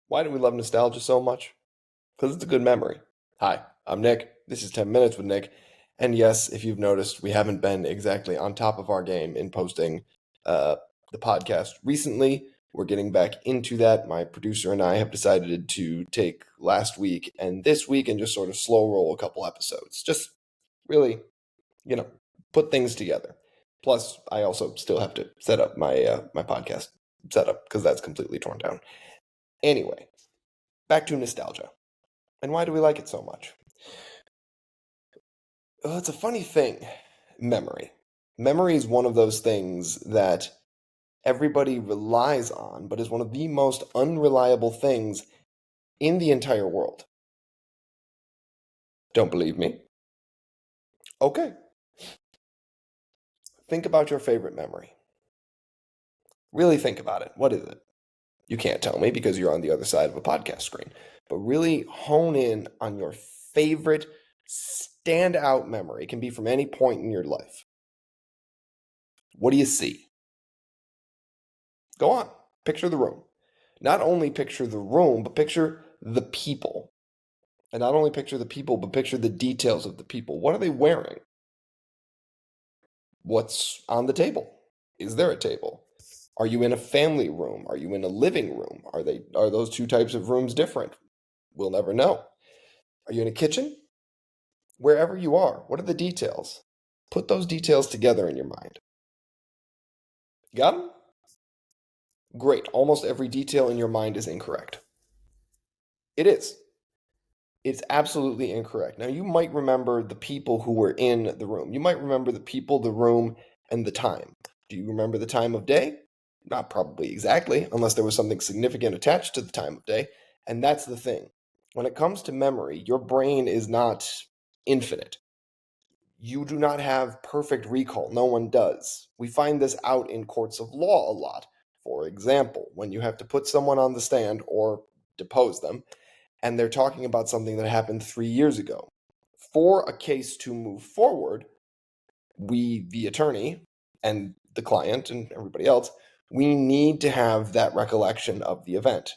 Why do we love nostalgia so much? Because it's a good memory. Hi, I'm Nick. This is 10 Minutes with Nick. And yes, if you've noticed, we haven't been exactly on top of our game in posting uh, the podcast recently. We're getting back into that. My producer and I have decided to take last week and this week and just sort of slow roll a couple episodes. Just really, you know, put things together. Plus, I also still have to set up my podcast setup because that's completely torn down. Anyway, back to nostalgia. And why do we like it so much? Well, it's a funny thing, memory. Memory is one of those things that everybody relies on, but is one of the most unreliable things in the entire world. Don't believe me? Okay. Think about your favorite memory. Really think about it. What is it? You can't tell me because you're on the other side of a podcast screen. But really hone in on your favorite standout memory. It can be from any point in your life. What do you see? Go on. Picture the room. Not only picture the room, but picture the people. And not only picture the people, but picture the details of the people. What are they wearing? What's on the table? Is there a table? Are you in a family room? Are you in a living room? Are those two types of rooms different? We'll never know. Are you in a kitchen? Wherever you are, what are the details? Put those details together in your mind. Got them? Great. Almost every detail in your mind is incorrect. It is. It's absolutely incorrect. Now, you might remember the people who were in the room. You might remember the people, the room, and the time. Do you remember the time of day? Not probably exactly, unless there was something significant attached to the time of day. And that's the thing. When it comes to memory, your brain is not infinite. You do not have perfect recall. No one does. We find this out in courts of law a lot. For example, when you have to put someone on the stand or depose them, and they're talking about something that happened 3 years ago. For a case to move forward, we, the attorney, and the client, and everybody else, we need to have that recollection of the event.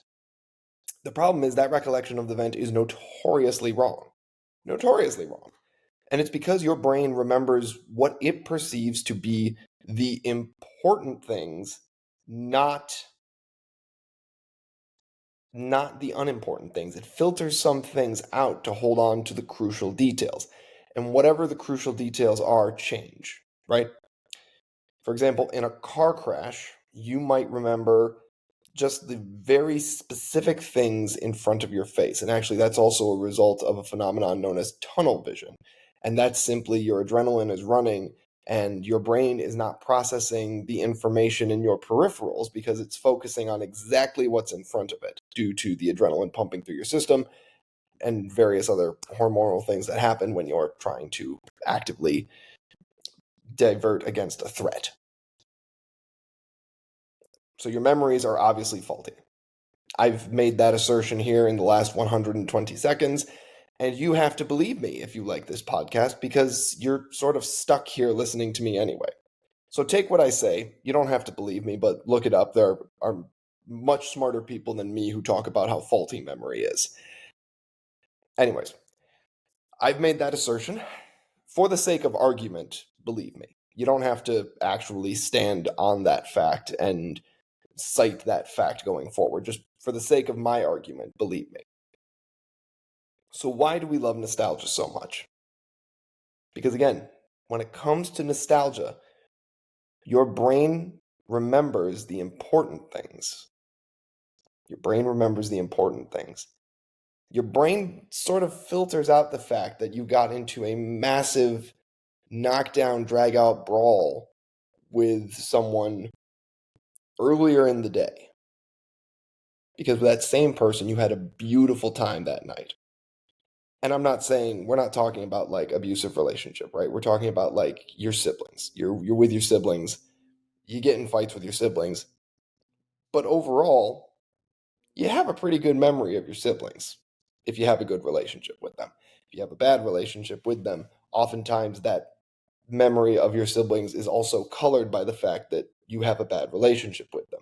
The problem is that recollection of the event is notoriously wrong. Notoriously wrong. And it's because your brain remembers what it perceives to be the important things, not the unimportant things. It filters some things out to hold on to the crucial details. And whatever the crucial details are, change, right? For example, in a car crash, you might remember just the very specific things in front of your face. And actually, that's also a result of a phenomenon known as tunnel vision. And that's simply your adrenaline is running and your brain is not processing the information in your peripherals because it's focusing on exactly what's in front of it due to the adrenaline pumping through your system and various other hormonal things that happen when you're trying to actively divert against a threat. So your memories are obviously faulty. I've made that assertion here in the last 120 seconds, and you have to believe me if you like this podcast because you're sort of stuck here listening to me anyway. So take what I say. You don't have to believe me, but look it up. There are much smarter people than me who talk about how faulty memory is. Anyways, I've made that assertion. For the sake of argument, believe me. You don't have to actually stand on that fact and cite that fact going forward. Just for the sake of my argument, believe me. So why do we love nostalgia so much? Because again, when it comes to nostalgia, your brain remembers the important things. Your brain remembers the important things. Your brain sort of filters out the fact that you got into a massive knockdown, drag out brawl with someone earlier in the day. Because with that same person, you had a beautiful time that night. And I'm not saying we're not talking about like abusive relationship, right? We're talking about like your siblings. You're with your siblings. You get in fights with your siblings. But overall, you have a pretty good memory of your siblings if you have a good relationship with them. If you have a bad relationship with them, oftentimes that memory of your siblings is also colored by the fact that you have a bad relationship with them.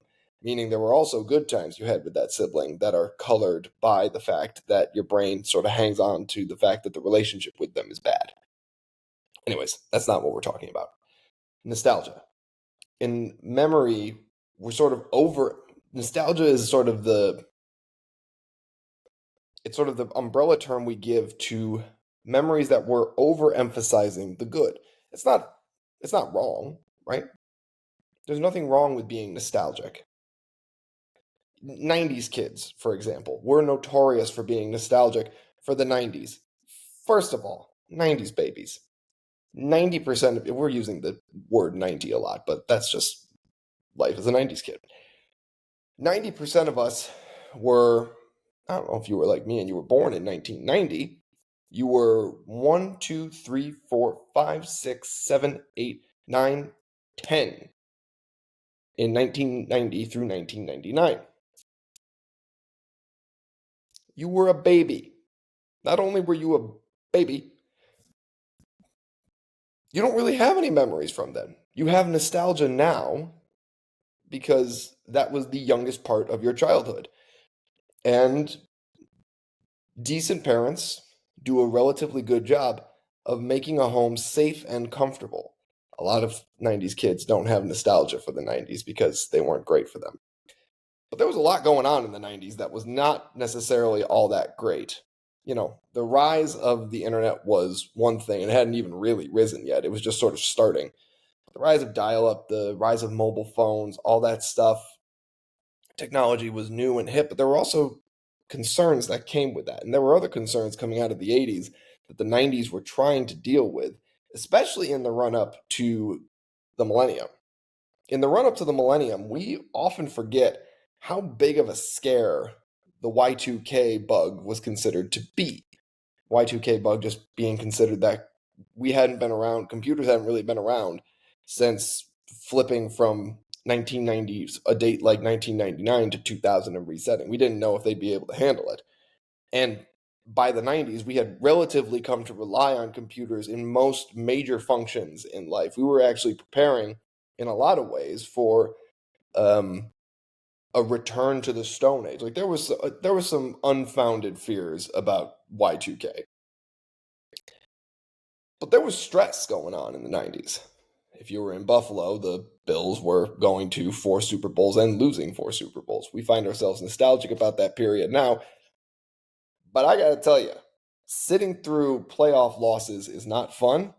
meaning there were also good times you had with that sibling that are colored by the fact that your brain sort of hangs on to the fact that the relationship with them is bad. Anyways, that's not what we're talking about. Nostalgia. In memory, we're sort of over. Nostalgia is sort of the umbrella term we give to memories that we're overemphasizing the good. It's not wrong, right? There's nothing wrong with being nostalgic. 90s kids, for example, we're notorious for being nostalgic for the 90s. First of all, 90s babies. 90% of we're using the word 90 a lot, but that's just life as a 90s kid. 90% of us were, I don't know if you were like me and you were born in 1990. You were 1, 2, 3, 4, 5, 6, 7, 8, 9, 10 in 1990 through 1999. You were a baby. Not only were you a baby, you don't really have any memories from then. You have nostalgia now because that was the youngest part of your childhood. And decent parents do a relatively good job of making a home safe and comfortable. A lot of 90s kids don't have nostalgia for the 90s because they weren't great for them. But there was a lot going on in the 90s that was not necessarily all that great. You know, the rise of the internet was one thing, and it hadn't even really risen yet. It was just sort of starting. The rise of dial up, the rise of mobile phones, all that stuff, technology was new and hip, but there were also concerns that came with that. And there were other concerns coming out of the 80s that the 90s were trying to deal with, especially in the run up to the millennium. In the run up to the millennium, we often forget how big of a scare the Y2K bug was considered to be. Y2K bug just being considered that we hadn't been around, computers hadn't really been around since flipping from 1990s, a date like 1999 to 2000 and resetting. We didn't know if they'd be able to handle it. And by the 90s, we had relatively come to rely on computers in most major functions in life. We were actually preparing, in a lot of ways, for a return to the Stone Age. Like there was some unfounded fears about Y2K. But there was stress going on in the 90s. If you were in Buffalo, the Bills were going to 4 Super Bowls and losing 4 Super Bowls. We find ourselves nostalgic about that period now. But I got to tell you, sitting through playoff losses is not fun.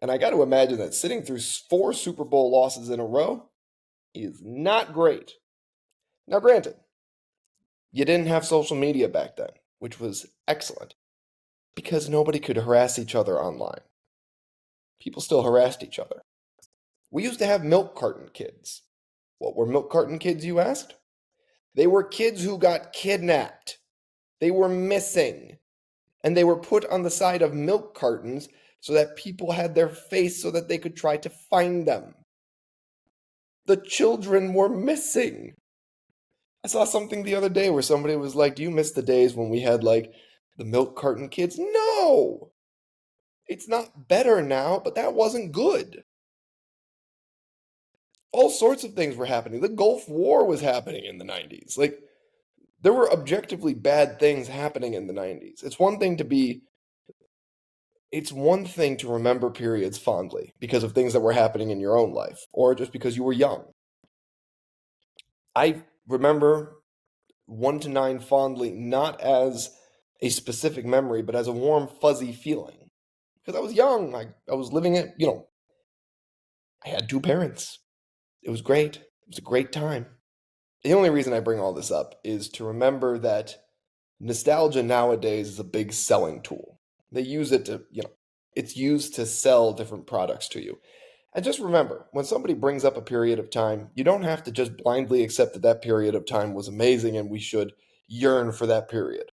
And I got to imagine that sitting through 4 Super Bowl losses in a row is not great. Now, granted, you didn't have social media back then, which was excellent because nobody could harass each other online. People still harassed each other. We used to have milk carton kids. What were milk carton kids, you asked? They were kids who got kidnapped. They were missing. And they were put on the side of milk cartons so that people had their face so that they could try to find them. The children were missing. I saw something the other day where somebody was like, do you miss the days when we had like the milk carton kids? No! It's not better now, but that wasn't good. All sorts of things were happening. The Gulf War was happening in the 90s. Like, there were objectively bad things happening in the 90s. It's one thing to remember periods fondly because of things that were happening in your own life, or just because you were young. I remember 1 to 9 fondly, not as a specific memory, but as a warm, fuzzy feeling. Because I was young. I was living it, I had 2 parents. It was great. It was a great time. The only reason I bring all this up is to remember that nostalgia nowadays is a big selling tool. They use it to, it's used to sell different products to you. And just remember, when somebody brings up a period of time, you don't have to just blindly accept that that period of time was amazing and we should yearn for that period.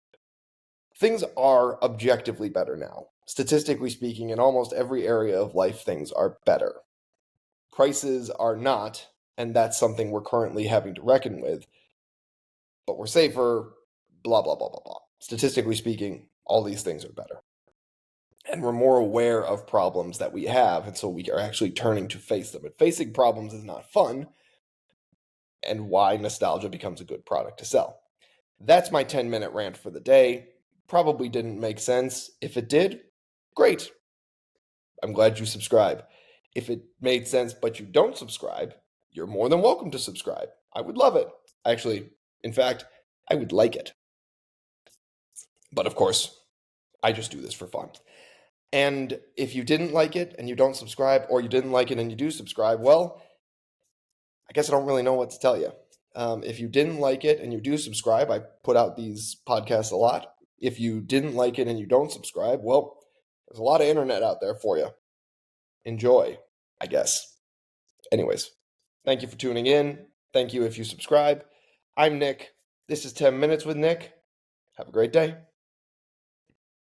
Things are objectively better now. Statistically speaking, in almost every area of life, things are better. Prices are not, and that's something we're currently having to reckon with. But we're safer, blah, blah, blah, blah, blah. Statistically speaking, all these things are better. And we're more aware of problems that we have, and so we are actually turning to face them. And facing problems is not fun, and why nostalgia becomes a good product to sell. That's my 10-minute rant for the day. Probably didn't make sense. If it did, great. I'm glad you subscribe. If it made sense but you don't subscribe, you're more than welcome to subscribe. I would love it. Actually, in fact, I would like it. But of course, I just do this for fun. And if you didn't like it and you don't subscribe, or you didn't like it and you do subscribe, well, I guess I don't really know what to tell you. If you didn't like it and you do subscribe, I put out these podcasts a lot. If you didn't like it and you don't subscribe, well, there's a lot of internet out there for you. Enjoy, I guess. Anyways, thank you for tuning in. Thank you if you subscribe. I'm Nick. This is 10 Minutes with Nick. Have a great day.